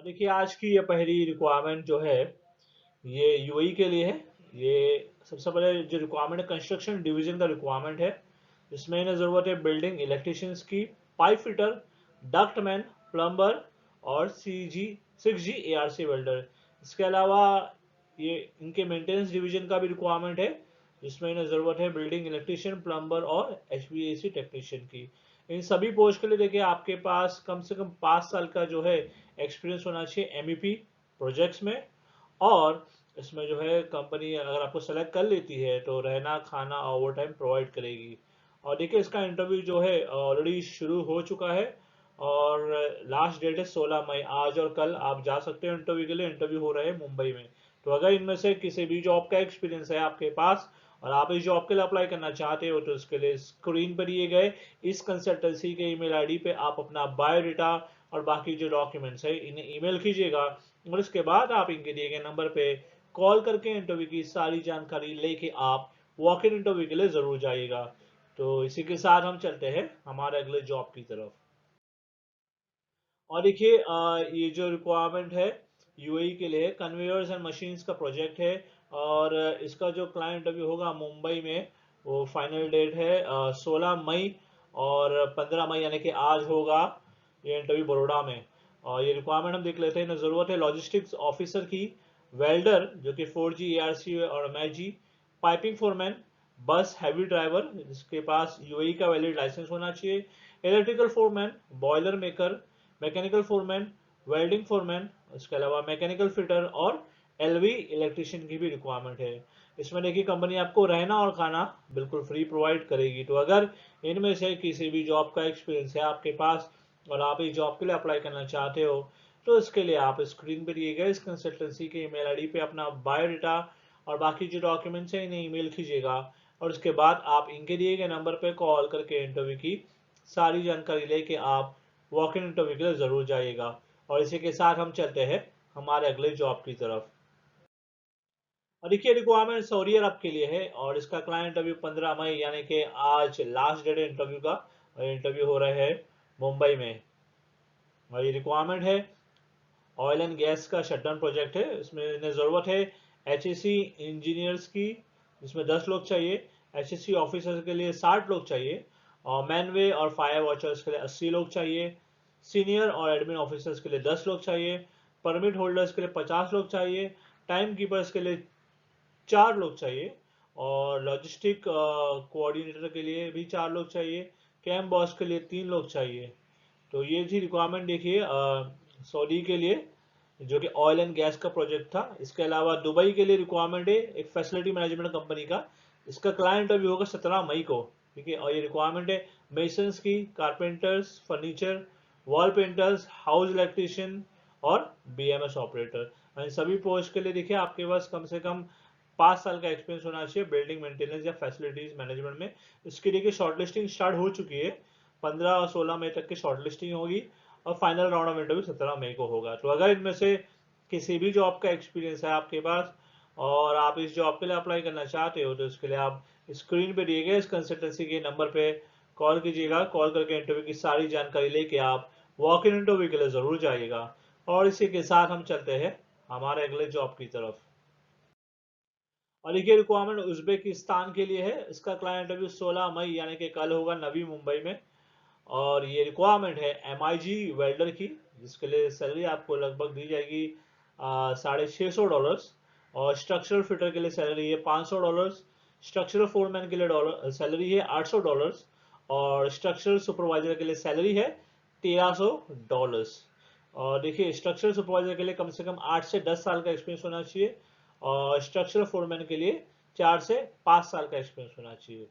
देखिए आज की ये पहली रिक्वायरमेंट जो है ये यूएई के लिए है। ये सबसे पहले जो रिक्वायरमेंट है कंस्ट्रक्शन डिवीजन का रिक्वायरमेंट है। इसमें इन्हें ज़रूरत है बिल्डिंग इलेक्ट्रिशियंस की, पाइप फिटर, डक्टमैन, प्लम्बर और six G A R C welder. इसके अलावा ये इनके मेंटेनेंस डिवीजन का भी रिक्वायरमेंट है, जिसमें इन्हें ज़रूरत है बिल्डिंग इलेक्ट्रिशियन, प्लम्बर और एचवीएसी टेक्नीशियन की। इन सभी पोस्ट के लिए देखिए आपके पास कम से कम 5 साल का जो है एक्सपीरियंस होना चाहिए एमईपी प्रोजेक्ट्स में। और इसमें जो है कंपनी अगर आपको सेलेक्ट कर लेती है तो रहना खाना ओवर टाइम प्रोवाइड करेगी। और देखिए इसका इंटरव्यू जो है ऑलरेडी शुरू हो चुका है और लास्ट डेट है 16 मई। आज और कल आप जा सकते हो इंटरव्यू के लिए। इंटरव्यू हो रहे हैं मुंबई में। तो अगर इनमें से किसी भी जॉब का एक्सपीरियंस है आपके पास और आप इस जॉब के लिए अप्लाई करना चाहते हो तो इसके लिए स्क्रीन पर दिए गए इस कंसल्टेंसी के ईमेल आईडी पे आप अपना बायोडाटा और बाकी जो डॉक्यूमेंट्स है इन्हें ईमेल कीजिएगा और इसके बाद आप इनके दिए गए नंबर पे कॉल करके इंटरव्यू की सारी जानकारी लेके आप वॉक इन इंटरव्यू के लिए जरूर जाइएगा। तो इसी के साथ हम चलते हैं हमारे अगले जॉब की तरफ। और देखिए ये जो रिक्वायरमेंट है यूएई के लिए कन्वेयर्स एंड मशीन्स का प्रोजेक्ट है। और इसका जो क्लाइंट इंटरव्यू होगा मुंबई में, वो फाइनल डेट है 16 मई। और 15 मई यानी कि आज होगा ये इंटरव्यू बड़ोड़ा में। और ये रिक्वायरमेंट हम देख लेते हैं। इन्हें ज़रूरत है लॉजिस्टिक्स ऑफिसर की, वेल्डर जो कि 4G ARC और MIG, पाइपिंग फोरमैन, बस हैवी ड्राइवर जिसके पास यूएई का वैलिड लाइसेंस होना चाहिए, electrical foreman, boiler maker, mechanical foreman, welding foreman, इसके अलावा मैकेनिकल फिटर और एलवी इलेक्ट्रिशियन की भी रिक्वायरमेंट है। इसमें देखिए कंपनी आपको रहना और खाना बिल्कुल फ्री प्रोवाइड करेगी। तो अगर इनमें से किसी भी जॉब का एक्सपीरियंस है आपके पास और आप इस जॉब के लिए अप्लाई करना चाहते हो तो इसके लिए आप स्क्रीन पर दिए गए इस कंसल्टेंसी के ईमेल आईडी पे अपना बायोडाटा और बाकी जो डॉक्यूमेंट्स हैं इन्हें ईमेल कीजिएगा। और उसके बाद आप इनके दिए गए नंबर पर कॉल करके इंटरव्यू की सारी जानकारी लेके आप वॉक इन इंटरव्यू के लिए जरूर जाइएगा। और इसी के साथ हम चलते हैं हमारे अगले जॉब की तरफ। और देखिए रिक्वायरमेंट सऊदी अरब के लिए है और इसका क्लाइंट इंटरव्यू 15 मई यानी कि आज लास्ट डेट है इंटरव्यू का। और इंटरव्यू हो रहे हैं मुंबई में। और ये रिक्वायरमेंट है ऑयल एंड गैस का शटडाउन प्रोजेक्ट है। इसमें इन्हें ज़रूरत है एचएससी इंजीनियर्स की, जिसमें 10 लोग चाहिए। एचएससी ऑफिसर्स के लिए 60 लोग चाहिए और मैनवे और फायर वॉचर्स के लिए 80 लोग चाहिए। सीनियर और एडमिन ऑफिसर्स के लिए 10 लोग चाहिए। परमिट होल्डर्स के लिए 50 लोग चाहिए। टाइम कीपर्स के लिए 4 लोग चाहिए और लॉजिस्टिक कोऑर्डिनेटर के लिए भी 4 लोग चाहिए। कैंप बॉस के लिए 3 लोग चाहिए। तो ये थी रिक्वायरमेंट देखिए सऊदी के लिए, जो कि ऑयल एंड गैस का प्रोजेक्ट था। इसके अलावा दुबई के लिए रिक्वायरमेंट है एक फैसिलिटी मैनेजमेंट कंपनी का। इसका क्लाइंट अभी होगा 17 मई को। ठीक है। और ये रिक्वायरमेंट है मेसन्स की, carpenters, furniture, wall painters, house electrician और बीएमएस ऑपरेटर। इन सभी पोस्ट के लिए देखिए आपके पास कम से कम 5 साल का एक्सपीरियंस होना चाहिए बिल्डिंग मेंटेनेंस या फैसिलिटीज मैनेजमेंट में। इसकी देखिए शॉर्टलिस्टिंग स्टार्ट हो चुकी है। 15 और 16 मई तक की शॉर्टलिस्टिंग होगी और फाइनल राउंड ऑफ इंटरव्यू 17 मई को होगा। तो अगर इनमें से किसी भी जॉब का एक्सपीरियंस है आपके पास और आप इस जॉब के लिए अप्लाई करना चाहते हो तो इसके लिए आप स्क्रीन पे दिए गए इस कंसल्टेंसी के नंबर पे कॉल कीजिएगा। कॉल करके इंटरव्यू की सारी जानकारी लेके आप वॉक इन इंटरव्यू के लिए जरूर जाइएगा। और इसी के साथ हम चलते हैं हमारे अगले जॉब की तरफ। और देखिए रिक्वायरमेंट उज्बेकिस्तान के लिए है। इसका क्लाइंट इंटरव्यू 16 मई यानी कि कल होगा नवी मुंबई में। और ये रिक्वायरमेंट है MIG वेल्डर की, जिसके लिए सैलरी आपको लगभग दी जाएगी $650। और स्ट्रक्चरल फिटर के लिए सैलरी है $500। स्ट्रक्चरल फोरमैन के लिए डॉलर सैलरी है $800। और स्ट्रक्चरल सुपरवाइजर के लिए सैलरी है $1300। और देखिए स्ट्रक्चरल सुपरवाइजर के लिए कम से कम 8 से 10 साल का एक्सपीरियंस होना चाहिए और स्ट्रक्चरल फोरमैन के लिए 4 से 5 साल का एक्सपीरियंस होना चाहिए।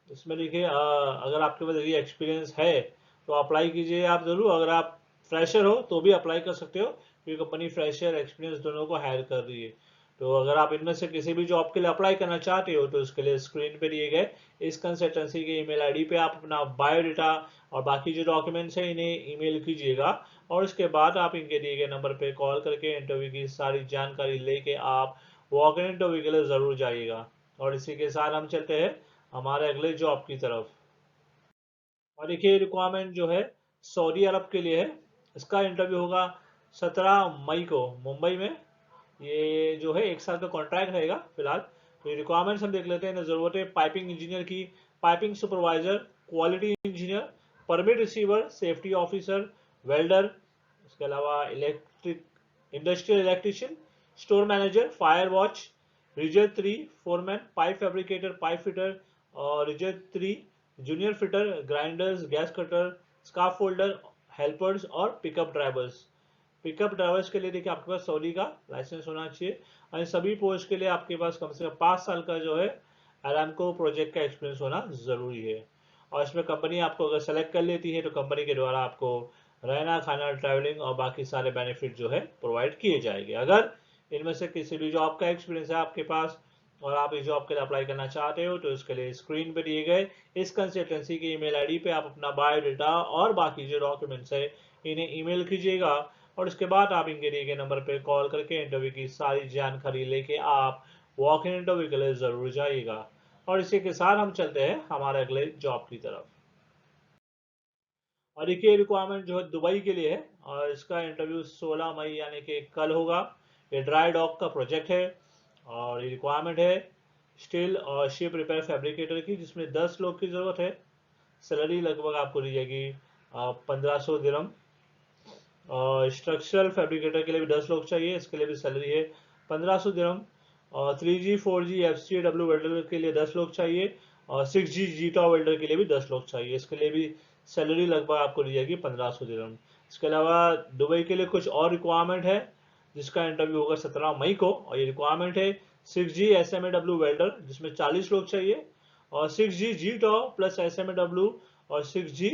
इसमें देखिए अगर आपके पास ये एक्सपीरियंस है तो अप्लाई कीजिए आप जरूर। अगर आप फ्रेशर हो तो भी अप्लाई कर सकते हो क्योंकि कंपनी फ्रेशर एक्सपीरियंस दोनों को हायर कर रही है। तो अगर आप इनमें से किसी भी जॉब के लिए अप्लाई करना चाहते हो तो इसके लिए स्क्रीन पे दिए गए इस कंसल्टेंसी के ईमेल आईडी पे आप अपना बायोडाटा और बाकी जो डॉक्यूमेंट्स हैं इन्हें ईमेल कीजिएगा। और उसके बाद आप इनके दिए गए नंबर पे कॉल करके इंटरव्यू की सारी जानकारी लेके आप वॉक इन इंटरव्यू के लिए जरूर जाइएगा। और इसी के साथ हम चलते हैं हमारे अगले जॉब की तरफ। और देखिए रिक्वायरमेंट जो है सऊदी अरब के लिए है। इसका इंटरव्यू होगा 17 मई को मुंबई में। ये जो है 1 साल का कॉन्ट्रैक्ट रहेगा फिलहाल। तो ये रिक्वायरमेंट्स हम देख लेते हैं। जरूरत है पाइपिंग इंजीनियर की, piping supervisor, quality engineer, permit receiver, safety officer, welder, इसके अलावा electric industrial electrician, store manager, fire watch, rigger 3 foreman, pipe fabricator, pipe fitter और rigger 3 junior fitter, grinders, gas cutter, scaffolder, helpers और pickup drivers. Pickup drivers के लिए देखिए आपके पास Saudi का licence होना चाहिए और इन सभी पोस्ट के लिए आपके पास कम से कम 5 साल का जो है अरामको प्रोजेक्ट का एक्सपीरियंस होना जरूरी है। और इसमें कंपनी आपको अगर सेलेक्ट कर लेती है तो कंपनी के द्वारा आपको रहना, खाना, ट्रैवलिंग और बाकी सारे बेनिफिट जो है प्रोवाइड किए जाएंगे। अगर इनमें से किसी भी जॉब का एक्सपीरियंस है आपके पास और आप इस जॉब के लिए अप्लाई करना चाहते हो तो इसके लिए स्क्रीन पे दिए गए इस कंसल्टेंसी की ईमेल आईडी पे आप अपना बायोडाटा और बाकी जो डॉक्यूमेंट्स है इन्हें ईमेल कीजिएगा और इसके बाद आप इनके दिए गए नंबर पे कॉल करके इंटरव्यू की सारी जानकारी लेके आप वॉक इन इंटरव्यू के लिए जरूर जाइएगा। और इसी के साथ हम चलते हैं हमारे अगले जॉब की तरफ। और देखिए रिक्वायरमेंट जो है दुबई के लिए है और इसका इंटरव्यू 16 मई यानी कि कल होगा। ये ड्राई डॉक का प्रोजेक्ट है और ये रिक्वायरमेंट है स्टील और शिप रिपेयर फैब्रिकेटर की, जिसमें 10 लोग की जरूरत है। सैलरी लगभग आपको दी जाएगी 1500 दिरहम। और स्ट्रक्चरल फैब्रिकेटर के लिए भी 10 लोग चाहिए, इसके लिए भी सैलरी है 1500 दिरहम। और 3G 4G FCW वेल्डर के लिए 10 लोग चाहिए और 6G जीटा वेल्डर के लिए भी 10 लोग चाहिए, इसके लिए भी सैलरी लगभग आपको दी जाएगी 1500 दिरहम। इसके अलावा दुबई के लिए कुछ और रिक्वायरमेंट है जिसका इंटरव्यू होगा 17 मई को और ये रिक्वायरमेंट है 6G SMAW वेल्डर जिसमें 40 लोग चाहिए और 6G जीटा प्लस SMAW और 6G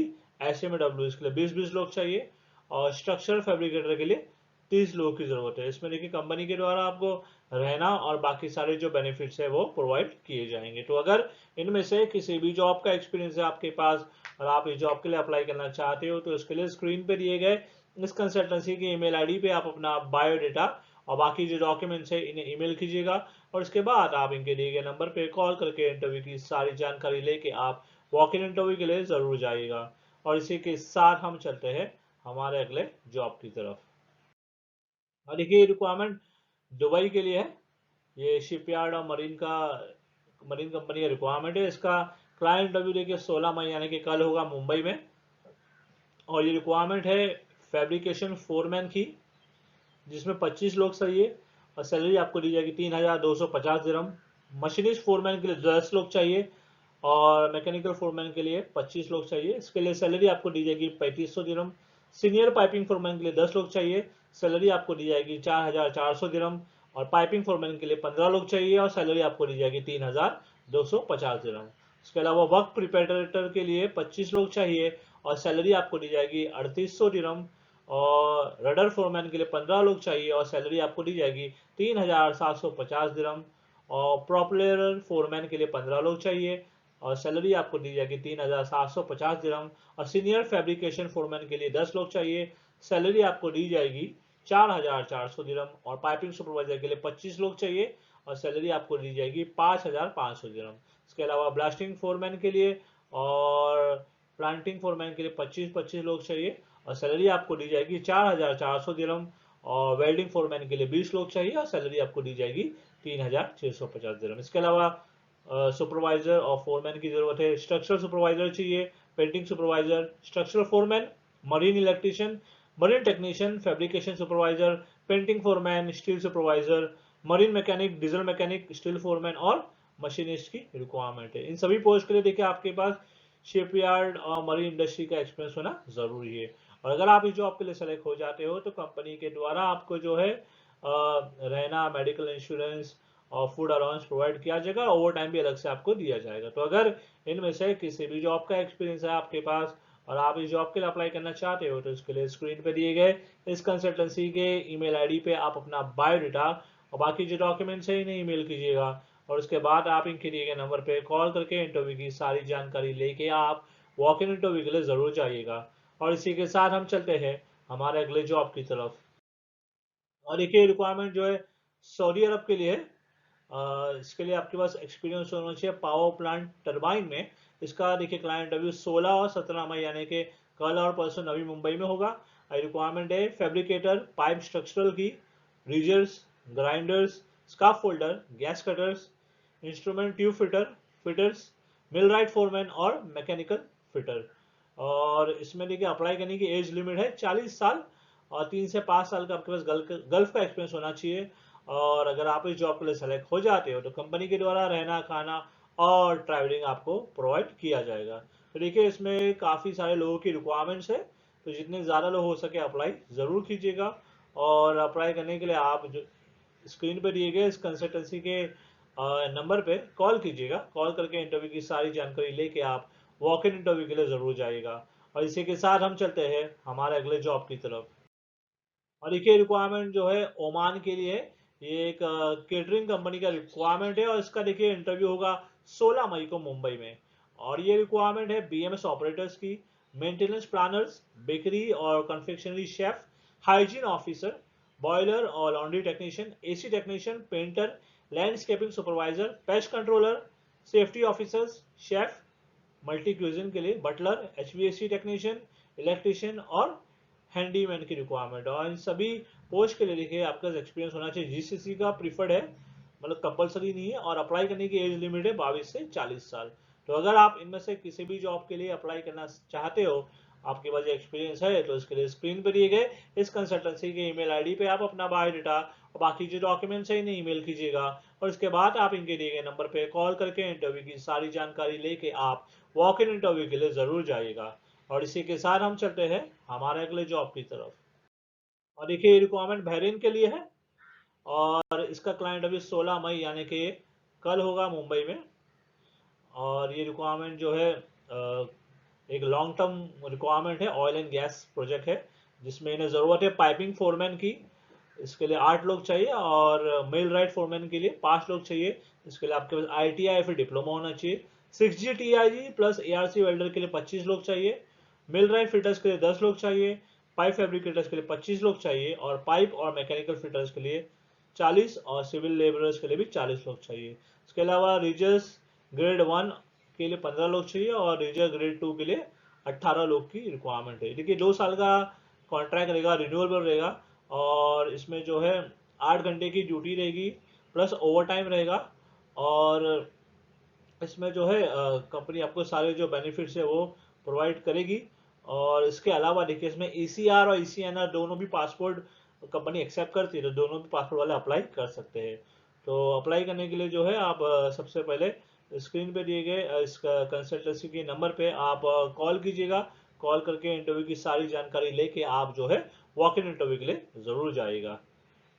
SMAW इसके लिए 20-20 लोग चाहिए और स्ट्रक्चरल फैब्रिकेटर के लिए 30 लोगों की जरूरत है। इसमें देखिए कंपनी के द्वारा आपको रहना और बाकी सारे जो बेनिफिट्स है वो प्रोवाइड किए जाएंगे। तो अगर इनमें से किसी भी जॉब का एक्सपीरियंस है आपके पास और आप इस जॉब के लिए अप्लाई करना चाहते हो तो इसके लिए स्क्रीन पे दिए गए इस कंसल्टेंसी की ईमेल आईडी पे आप अपना बायोडाटा और बाकी जो डॉक्यूमेंट्स है इन्हें ईमेल कीजिएगा और इसके बाद आप इनके दिए गए नंबर पे कॉल करके इंटरव्यू की सारी जानकारी लेके आप वॉक इन इंटरव्यू के लिए जरूर जाइएगा। और इसी के साथ हम चलते हैं हमारे अगले जॉब की तरफ। और देखिए रिक्वायरमेंट दुबई के लिए है। ये शिपयार्ड और मरीन कंपनी का रिक्वायरमेंट है। इसका क्लाइंट इंटरव्यू देखिए 16 मई यानी कि कल होगा मुंबई में। और ये रिक्वायरमेंट है फैब्रिकेशन फोरमैन की जिसमें 25 लोग चाहिए और सैलरी आपको दी जाएगी 3250 दिरहम। मशीनिस्ट फोरमैन के लिए 10 लोग चाहिए और मैकेनिकल फोरमैन के लिए 25 लोग चाहिए, इसके लिए सैलरी आपको दी जाएगी 3500 दिरहम। सीनियर पाइपिंग फोरमैन के लिए 10 लोग चाहिए, सैलरी आपको दी जाएगी 4400 दिरहम और पाइपिंग फोरमैन के लिए 15 लोग चाहिए और सैलरी आपको दी जाएगी 3250 दिरहम। इसके अलावा वर्क प्रिपेरेटर के लिए 25 लोग चाहिए और सैलरी आपको दी जाएगी 3800 दिरहम और रडर फोरमैन के लिए 15 लोग चाहिए और सैलरी आपको दी जाएगी 3750 दिरहम और प्रोपेलर फोरमैन के लिए 15 लोग चाहिए और सैलरी आपको दी जाएगी 3750 दिरहम और सीनियर फैब्रिकेशन फोरमैन के लिए 10 लोग चाहिए, सैलरी आपको दी जाएगी 4400 दिरहम और पाइपिंग सुपरवाइजर के लिए 25 लोग चाहिए और सैलरी आपको दी जाएगी 5500 दिरहम। इसके अलावा ब्लास्टिंग फोरमैन के लिए और प्लांटिंग फोरमैन के लिए 25-25 लोग चाहिए और सैलरी आपको दी जाएगी 4400 दिरहम और वेल्डिंग फोरमैन के लिए 20 लोग चाहिए और सैलरी आपको दी जाएगी 3650 दिरहम। इसके अलावा सुपरवाइजर और फोरमैन की जरूरत है। स्ट्रक्चरल सुपरवाइजर चाहिए, painting supervisor, structural foreman, marine electrician, marine technician, fabrication supervisor, painting foreman, steel supervisor, marine mechanic, diesel mechanic, steel foreman और मशीनिस्ट की रिक्वायरमेंट है। इन सभी पोस्ट के लिए देखिए आपके पास शिपयार्ड और मरीन इंडस्ट्री का एक्सपीरियंस होना जरूरी है। और अगर आप इस जॉब के लिए सेलेक्ट हो जाते हो तो कंपनी के द्वारा आपको जो है रहना, मेडिकल इंश्योरेंस और फूड अलाउंस प्रोवाइड किया जाएगा और ओवर टाइम भी अलग से आपको दिया जाएगा। तो अगर इनमें से किसी भी जॉब का एक्सपीरियंस है आपके पास और आप इस जॉब के लिए अप्लाई करना चाहते हो तो इसके लिए स्क्रीन पे दिए गए इस कंसल्टेंसी के ईमेल आईडी पे आप अपना बायोडाटा और बाकी जो डॉक्यूमेंट्स है इन्हें ईमेल कीजिएगा और उसके बाद आप इनके दिए गए नंबर पे कॉल करके इंटरव्यू की सारी जानकारी लेके आप वॉक इन इंटरव्यू के लिए जरूर जाइएगा। और इसी के साथ हम चलते हैं हमारे अगले जॉब की तरफ। और देखिए रिक्वायरमेंट जो है सऊदी अरब के लिए है। इसके लिए आपके पास एक्सपीरियंस होना चाहिए पावर प्लांट टरबाइन में। इसका देखिए क्लाइंट इंटरव्यू 16 और 17 मई यानी कि कल और परसों नवी मुंबई में होगा। रिक्वायरमेंट है फैब्रिकेटर पाइप स्ट्रक्चरल की, riggers, grinders, scaffolder, gas cutters, instrument tube fitters, millwright foreman और मैकेनिकल फिटर। और इसमें देखिए अप्लाई करने की एज लिमिट है 40 साल और 3 से 5 साल का आपके पास गल्फ का एक्सपीरियंस होना चाहिए। और अगर आप इस जॉब के लिए सेलेक्ट हो जाते हो तो कंपनी के द्वारा रहना खाना और ट्रैवलिंग आपको प्रोवाइड किया जाएगा। तो देखिए इसमें काफ़ी सारे लोगों की रिक्वायरमेंट्स है, तो जितने ज़्यादा लोग हो सके अप्लाई ज़रूर कीजिएगा। और अप्लाई करने के लिए आप जो स्क्रीन पर दिए गए इस कंसल्टेंसी के नंबर पे कॉल कीजिएगा। कॉल करके इंटरव्यू की सारी जानकारी लेके आप वॉक इन इंटरव्यू के लिए ज़रूर जाइएगा। और इसी के साथ हम चलते हैं हमारे अगले जॉब की तरफ। और देखिए रिक्वायरमेंट जो है ओमान के लिए है। ये एक केटरिंग कंपनी का रिक्वायरमेंट है और इसका देखिए इंटरव्यू होगा 16 मई को मुंबई में। और ये रिक्वायरमेंट है बीएमएस ऑपरेटर्स की, मेंटेनेंस प्लानर्स, बेकरी और confectionery chef, hygiene officer, boiler और laundry technician, AC technician, painter, landscaping supervisor, pest controller, safety officers, chef, multi cuisine के लिए बटलर, एचवीएसी टेक्नीशियन, इलेक्ट्रिशियन और हैंडीमैन की रिक्वायरमेंट। और इन सभी पोस्ट के लिए देखिए आपका एक्सपीरियंस होना चाहिए, जीसीसी का प्रीफर्ड है, मतलब कंपलसरी नहीं है। और अप्लाई करने की एज लिमिट है 22 से 40 साल। तो अगर आप इनमें से किसी भी जॉब के लिए अप्लाई करना चाहते हो, आपके पास एक्सपीरियंस है, तो इसके लिए स्क्रीन पर दिए गए इस कंसल्टेंसी के ईमेल आईडी पे आप अपना बायोडाटा और बाकी जो डॉक्यूमेंट्स है इन्हें ईमेल कीजिएगा। और इसके बाद आप इनके दिए गए नंबर पे कॉल करके इंटरव्यू की सारी जानकारी लेके आप वॉक इन इंटरव्यू के लिए जरूर जाइएगा। और इसी के साथ हम चलते हैं हमारे अगले जॉब की तरफ। और देखिए रिक्वायरमेंट बहरीन के लिए है और इसका क्लाइंट अभी 16 मई यानी कि कल होगा मुंबई में। और ये रिक्वायरमेंट जो है एक लॉन्ग टर्म रिक्वायरमेंट है, ऑयल एंड गैस प्रोजेक्ट है जिसमें इन्हें ज़रूरत है पाइपिंग फोरमैन की। इसके लिए 8 लोग चाहिए और मेल राइट फोरमैन के लिए 5 लोग चाहिए। इसके लिए आपके पास ITI या फिर डिप्लोमा होना चाहिए। 6G TIG plus ARC welder के लिए 25 लोग चाहिए। मिल राइट फिटर्स के लिए 10 लोग चाहिए। पाइप फैब्रिकेटर्स के लिए 25 लोग चाहिए और पाइप और मैकेनिकल फिटर्स के लिए 40 और सिविल लेबरर्स के लिए भी 40 लोग चाहिए। इसके अलावा रिजर्स ग्रेड 1 के लिए 15 लोग चाहिए और रिजर्व ग्रेड 2 के लिए 18 लोग की रिक्वायरमेंट है। देखिए 2 साल का कॉन्ट्रैक्ट रहेगा, रिन्यूएबल रहेगा। और इसमें जो है 8 घंटे की ड्यूटी रहेगी प्लस ओवर टाइम रहेगा। और इसमें जो है कंपनी आपको सारे जो बेनिफिट्स है वो प्रोवाइड करेगी। और इसके अलावा देखिए इसमें ECR और ECNR दोनों भी पासपोर्ट कंपनी एक्सेप्ट करती है, तो दोनों भी पासपोर्ट वाले अप्लाई कर सकते हैं। तो अप्लाई करने के लिए जो है आप सबसे पहले स्क्रीन पे दिए गए इस कंसल्टेंसी के नंबर पे आप कॉल कीजिएगा। कॉल करके इंटरव्यू की सारी जानकारी लेके आप जो है वॉक इन इंटरव्यू के लिए ज़रूर जाइएगा।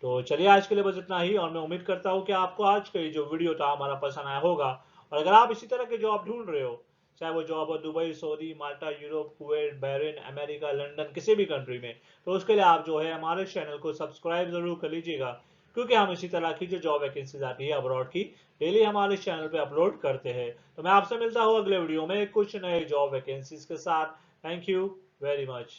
तो चलिए आज के लिए बस इतना ही और मैं उम्मीद करता हूँ कि आपको आज का ये जो वीडियो था हमारा पसंद आया होगा। और अगर आप इसी तरह के जॉब ढूंढ रहे हो, चाहे वो जॉब हो Dubai, Saudi, Malta, Europe, Kuwait, Bahrain, America, London, किसी भी कंट्री में, तो उसके लिए आप जो है हमारे चैनल को सब्सक्राइब जरूर कर लीजिएगा। क्योंकि हम इसी तरह की जो जॉब वैकेंसीज आती है अब्रॉड की डेली हमारे चैनल पे अपलोड करते हैं। तो मैं आपसे मिलता हूँ अगले वीडियो में कुछ नए जॉब वैकेंसीज के साथ। Thank you very much.